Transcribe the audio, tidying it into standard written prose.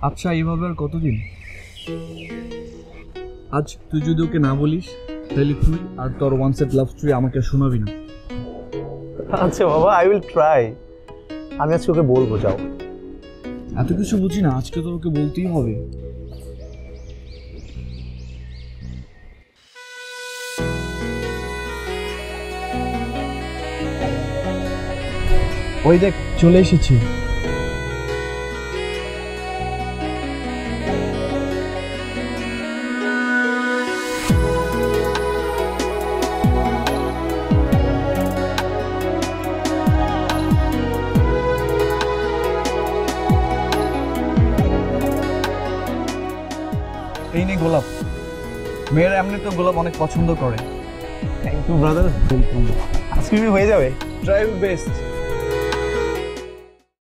আচ্ছা এইভাবে আর কতদিন? আজ তুই যদি ওকে না বলিস তাহলে তুই আর তোর ওয়ান সেট লাভ স্টোরি আমাকে শোনাবি না। আচ্ছা বাবা, আই উইল ট্রাই। আমি আজকে ওকে বলবো, যাও। এত কিছু বুঝি না, আজকে তোর ওকে বলতেই হবে। ওই দেখ চলে এসেছি। এই নে গোলাপ। মেয়েরা এমনি তো গোলাপ অনেক পছন্দ করে। Thank you brother. আইসক্রিমই হয়ে যাবে। Try best.